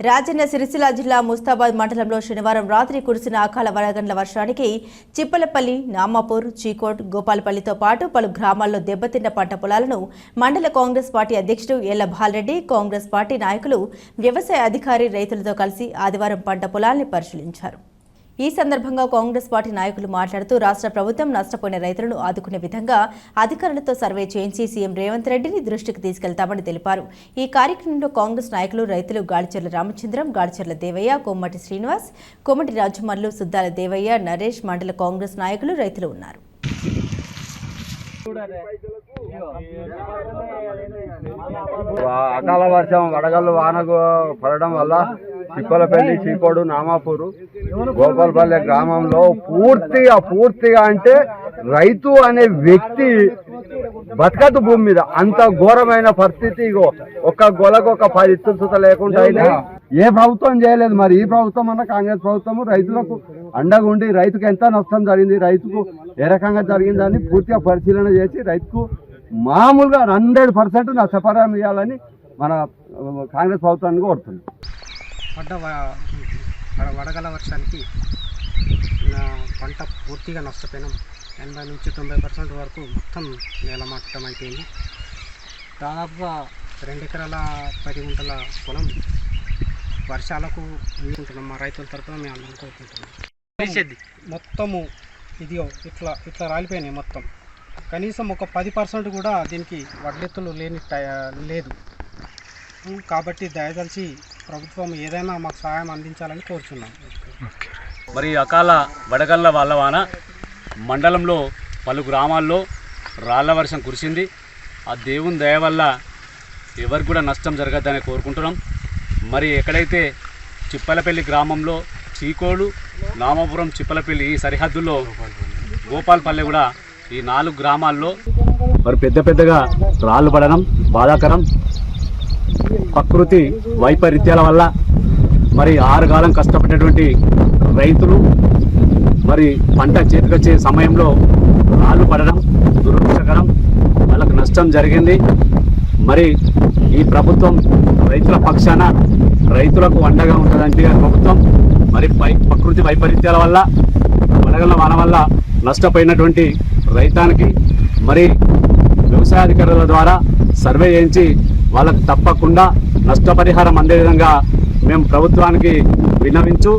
రాజన్న సిరిసిల్ల జిల్లా ముస్తాబాద్ మండలంలో శనివారం రాత్రి కురిసిన అకాల వడగండ్ల వర్షానికి చిప్పలపల్లి, నామాపూర్, చీకోట్, గోపాలపల్లితో పాటు పలు గ్రామాల్లో దెబ్బతిన్న పంట పొలాలను మండల కాంగ్రెస్ పార్టీ అధ్యక్షుడు ఎల్ల బాలరెడ్డి, కాంగ్రెస్ పార్టీ నాయకులు, వ్యవసాయ అధికారి రైతులతో కలిసి ఆదివారం పంట పొలాల్ని పరిశీలించారు. ఈ సందర్భంగా కాంగ్రెస్ పార్టీ నాయకులు మాట్లాడుతూ రాష్ట్ర ప్రభుత్వం నష్టపోయిన రైతులను ఆదుకునే విధంగా అధికారులతో సర్వే చేయించి సీఎం రేవంత్ రెడ్డిని దృష్టికి తీసుకెళ్తామని తెలిపారు. ఈ కార్యక్రమంలో కాంగ్రెస్ నాయకులు, రైతులు గాడిచెర్ల రామచంద్రం, గాడిచెర్ల దేవయ్య, కొమ్మటి శ్రీనివాస్, కొమ్మటి రాజమల్లు, సుద్దాల దేవయ్య, నరేష్, మండల కాంగ్రెస్ నాయకులు, రైతులు ఉన్నారు. అకాల వర్షం వడగళ్ళు వానకు పడడం వల్ల చిప్పలపల్లి, చీకోడు, నామాపూరు, గోపాలపల్లి గ్రామంలో పూర్తిగా అంటే రైతు అనే వ్యక్తి బతకదు భూమి మీద. అంత ఘోరమైన పరిస్థితి. ఒక గొలకు ఒక 10 ఇత్తులు లేకుండా ఏ ప్రభుత్వం చేయలేదు. మరి ఈ ప్రభుత్వం అన్న కాంగ్రెస్ ప్రభుత్వం రైతులకు అండగా ఉండి రైతుకు ఎంత నష్టం జరిగింది, రైతుకు ఏ రకంగా జరిగిందని పూర్తిగా పరిశీలన చేసి రైతుకు మామూలుగా 100% నష్టపరిహారం ఇవ్వాలని మన కాంగ్రెస్ ప్రభుత్వాన్ని కోరుతుంది. వడగల వర్షానికి పంట పూర్తిగా నష్టపోయినాం. 80 నుంచి 90% వరకు మొత్తం నేలమట్టం అయిపోయింది. దాదాపుగా 2 ఎకరాల 10 గుంటల పొలం వర్షాలకు అనుకుంటున్నాం. మా రైతుల తరఫున మేము అందరం కోరుకుంటున్నాం. మొత్తము ఇదిగో ఇట్లా రాలిపోయినాయి మొత్తం. కనీసం ఒక 10% కూడా దీనికి వడ్లెత్తులు లేదు. కాబట్టి దయదలిచి ప్రభుత్వం ఏదైనా మాకు సహాయం అందించాలని కోరుచున్నాం. మరి అకాల వడగళ్ల వాన మండలంలో పలు గ్రామాల్లో రాళ్ల వర్షం కురిసింది. ఆ దేవుని దయ వల్ల ఎవరికి కూడా నష్టం జరగద్దని కోరుకుంటున్నాం. మరి ఎక్కడైతే చిప్పలపల్లి గ్రామంలో చీకోడు, నామాపురం, చిప్పలపల్లి ఈ సరిహద్దుల్లో గోపాలపల్లి కూడా ఈ 4 గ్రామాల్లో మరి పెద్దగా రాళ్ళు పడడం బాధాకరం. ప్రకృతి వైపరీత్యాల వల్ల మరి 6 కాలం కష్టపడినటువంటి రైతులు మరి పంట చేతికొచ్చే సమయంలో రాళ్ళు పడడం దురదృష్టకరం. వాళ్ళకు నష్టం జరిగింది. మరి ఈ ప్రభుత్వం రైతుల పక్షాన రైతులకు అండగా ఉంటుందంటే ప్రభుత్వం మరి ప్రకృతి వైపరీత్యాల వల్ల వడగళ్ల వాన వల్ల నష్టపోయినటువంటి రైతానికి మరి వ్యవసాయ అధికారుల ద్వారా సర్వే చేయించి వాళ్ళకు తప్పకుండా నష్టపరిహారం అందే విధంగా మేము ప్రభుత్వానికి విన్నవించు